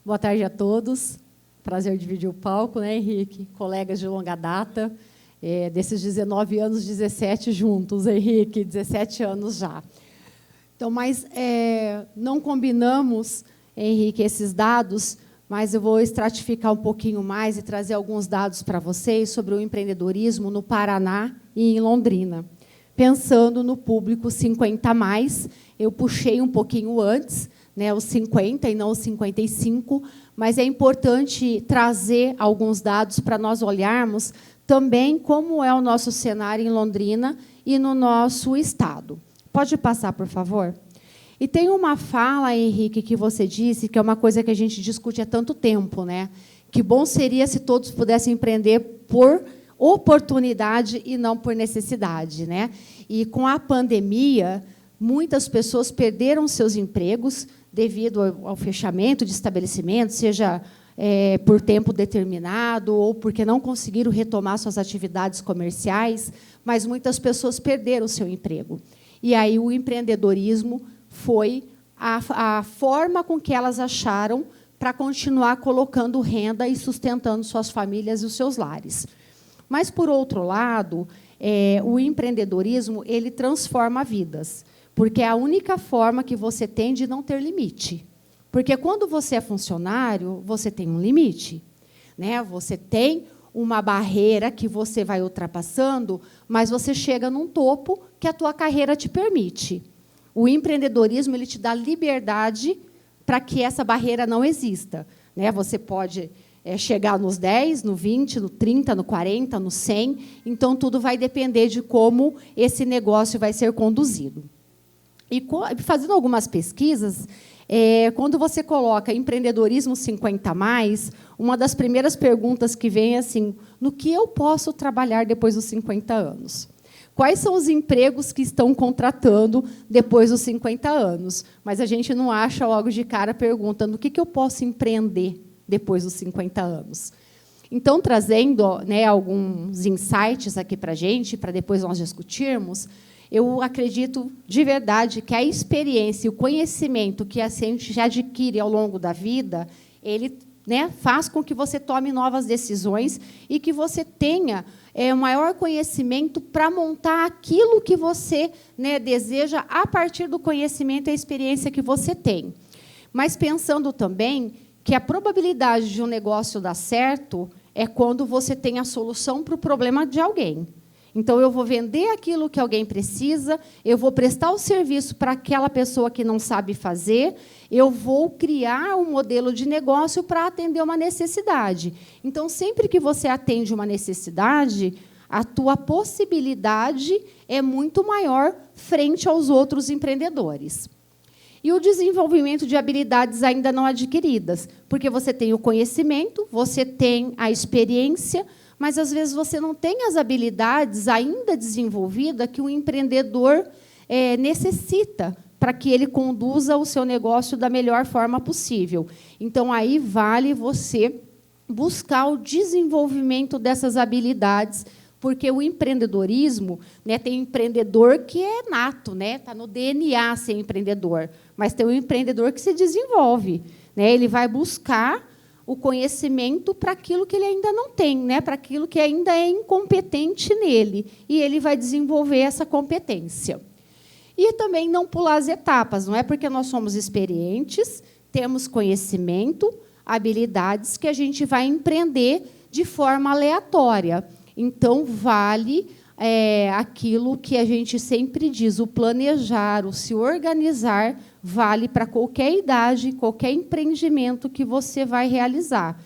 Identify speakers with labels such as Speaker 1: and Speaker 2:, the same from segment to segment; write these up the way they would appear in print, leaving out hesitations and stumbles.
Speaker 1: Boa tarde a todos. Prazer dividir o palco, né, Henrique? Colegas de longa data. Desses 19 anos, 17 juntos, Henrique, 17 anos já. Então, mas não combinamos, Henrique, esses dados, mas eu vou estratificar um pouquinho mais e trazer alguns dados para vocês sobre o empreendedorismo no Paraná e em Londrina. Pensando no público 50+, eu puxei um pouquinho antes, né, os 50 e não os 55, mas é importante trazer alguns dados para nós olharmos também como é o nosso cenário em Londrina e no nosso estado. Pode passar, por favor? E tem uma fala, Henrique, que você disse, que é uma coisa que a gente discute há tanto tempo, né? Que bom seria se todos pudessem empreender por oportunidade e não por necessidade, né? E com a pandemia, muitas pessoas perderam seus empregos devido ao fechamento de estabelecimentos, seja por tempo determinado ou porque não conseguiram retomar suas atividades comerciais, mas muitas pessoas perderam o seu emprego. E aí o empreendedorismo foi a forma com que elas acharam para continuar colocando renda e sustentando suas famílias e os seus lares. Mas, por outro lado, o empreendedorismo ele transforma vidas, porque é a única forma que você tem de não ter limite. Porque, quando você é funcionário, você tem um limite, né? Você tem uma barreira que você vai ultrapassando, mas você chega num topo que a tua carreira te permite. O empreendedorismo ele te dá liberdade para que essa barreira não exista, né? Você pode chegar nos 10, no 20, no 30, no 40, no 100. Então, tudo vai depender de como esse negócio vai ser conduzido. E, fazendo algumas pesquisas, quando você coloca empreendedorismo 50+, uma das primeiras perguntas que vem é assim, no que eu posso trabalhar depois dos 50 anos? Quais são os empregos que estão contratando depois dos 50 anos? Mas a gente não acha logo de cara a pergunta, no que eu posso empreender depois dos 50 anos? Então, trazendo, né, alguns insights aqui para a gente, para depois nós discutirmos, eu acredito de verdade que a experiência e o conhecimento que a gente já adquire ao longo da vida, ele, né, faz com que você tome novas decisões e que você tenha um maior conhecimento para montar aquilo que você, né, deseja a partir do conhecimento e a experiência que você tem. Mas pensando também que a probabilidade de um negócio dar certo é quando você tem a solução para o problema de alguém. Então, eu vou vender aquilo que alguém precisa, eu vou prestar o serviço para aquela pessoa que não sabe fazer, eu vou criar um modelo de negócio para atender uma necessidade. Então, sempre que você atende uma necessidade, a tua possibilidade é muito maior frente aos outros empreendedores. E o desenvolvimento de habilidades ainda não adquiridas, porque você tem o conhecimento, você tem a experiência, mas, às vezes, você não tem as habilidades ainda desenvolvidas que o empreendedor necessita para que ele conduza o seu negócio da melhor forma possível. Então, aí vale você buscar o desenvolvimento dessas habilidades, porque o empreendedorismo, né, tem um empreendedor que é nato, né, está no DNA ser empreendedor, mas tem um empreendedor que se desenvolve, né, ele vai buscar o conhecimento para aquilo que ele ainda não tem, né, para aquilo que ainda é incompetente nele, e ele vai desenvolver essa competência. E também não pular as etapas, não é porque nós somos experientes, temos conhecimento, habilidades, que a gente vai empreender de forma aleatória. Então, vale aquilo que a gente sempre diz, o planejar, o se organizar, vale para qualquer idade, qualquer empreendimento que você vai realizar.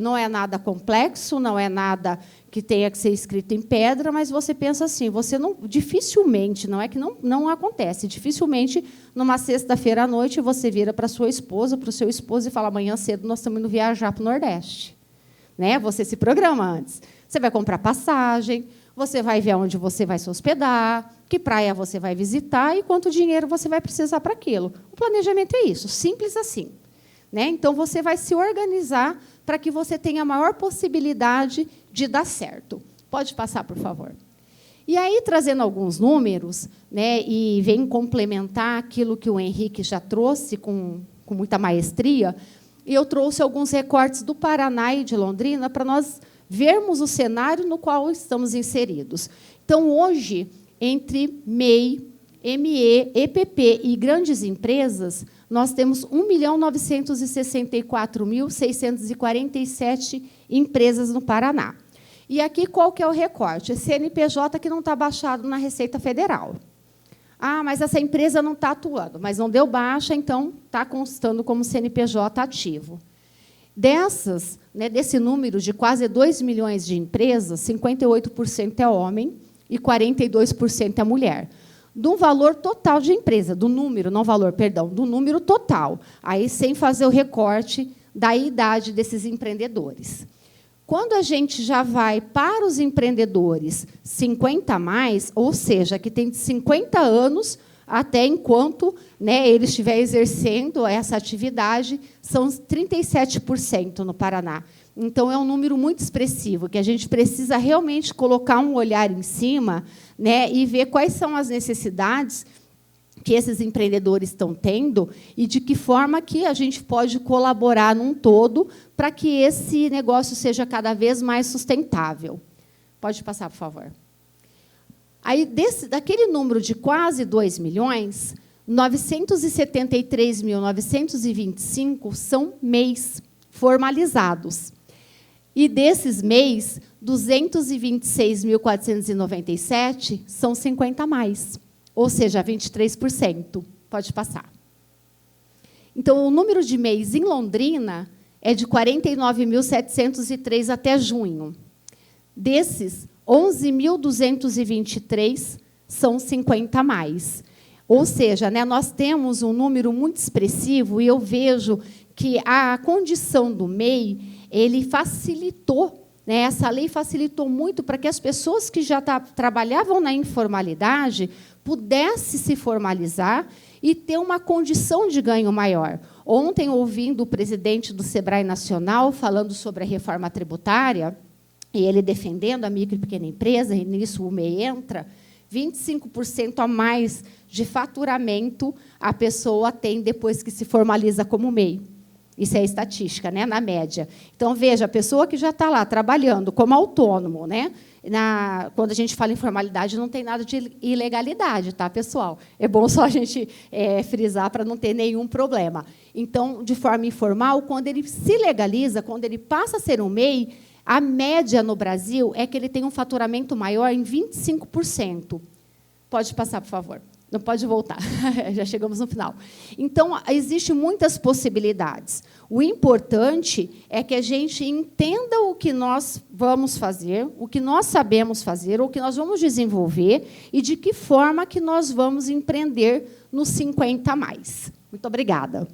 Speaker 1: Não é nada complexo, não é nada que tenha que ser escrito em pedra, mas você pensa assim, você não, dificilmente, não é que não acontece, dificilmente, numa sexta-feira à noite, você vira para a sua esposa, para o seu esposo, e fala, amanhã cedo nós estamos indo viajar para o Nordeste. Né? Você se programa antes. Você vai comprar passagem, você vai ver onde você vai se hospedar, que praia você vai visitar e quanto dinheiro você vai precisar para aquilo. O planejamento é isso, simples assim. Né? Então, você vai se organizar para que você tenha a maior possibilidade de dar certo. Pode passar, por favor. E aí, trazendo alguns números, né, e vem complementar aquilo que o Henrique já trouxe com muita maestria, e eu trouxe alguns recortes do Paraná e de Londrina para nós vermos o cenário no qual estamos inseridos. Então, hoje, entre MEI, ME, EPP e grandes empresas, nós temos 1.964.647 empresas no Paraná. E aqui, qual que é o recorte? É CNPJ que não está baixado na Receita Federal. Ah, mas essa empresa não está atuando, mas não deu baixa, então está constando como CNPJ ativo. Dessas, né, desse número de quase 2 milhões de empresas, 58% é homem e 42% é mulher. Do valor total de empresa, do número, não valor, perdão, do número total, aí sem fazer o recorte da idade desses empreendedores. Quando a gente já vai para os empreendedores 50 a mais, ou seja, que tem de 50 anos até enquanto, né, ele estiver exercendo essa atividade, são 37% no Paraná. Então, é um número muito expressivo, que a gente precisa realmente colocar um olhar em cima, né, e ver quais são as necessidades que esses empreendedores estão tendo e de que forma que a gente pode colaborar num todo para que esse negócio seja cada vez mais sustentável. Pode passar, por favor. Aí, daquele número de quase 2 milhões, 973.925 são MEIs formalizados. E desses MEIs, 226.497 são 50 a mais, ou seja, 23%. Pode passar. Então, o número de MEIs em Londrina é de 49.703 até junho. Desses, 11.223 são 50 a mais. Ou seja, né, nós temos um número muito expressivo e eu vejo que a condição do MEI ele facilitou, né, essa lei facilitou muito para que as pessoas que já trabalhavam na informalidade pudessem se formalizar e ter uma condição de ganho maior. Ontem, ouvindo o presidente do Sebrae Nacional falando sobre a reforma tributária, e ele defendendo a micro e pequena empresa, e nisso o MEI entra, 25% a mais de faturamento a pessoa tem depois que se formaliza como MEI. Isso é estatística, né, na média. Então, veja, a pessoa que já está lá trabalhando como autônomo, né, quando a gente fala em formalidade, não tem nada de ilegalidade, tá, pessoal? É bom só a gente frisar para não ter nenhum problema. Então, de forma informal, quando ele se legaliza, quando ele passa a ser um MEI, a média no Brasil é que ele tem um faturamento maior em 25%. Pode passar, por favor. Não pode voltar, já chegamos no final. Então, existem muitas possibilidades. O importante é que a gente entenda o que nós vamos fazer, o que nós sabemos fazer, o que nós vamos desenvolver e de que forma que nós vamos empreender nos 50 a mais. Muito obrigada.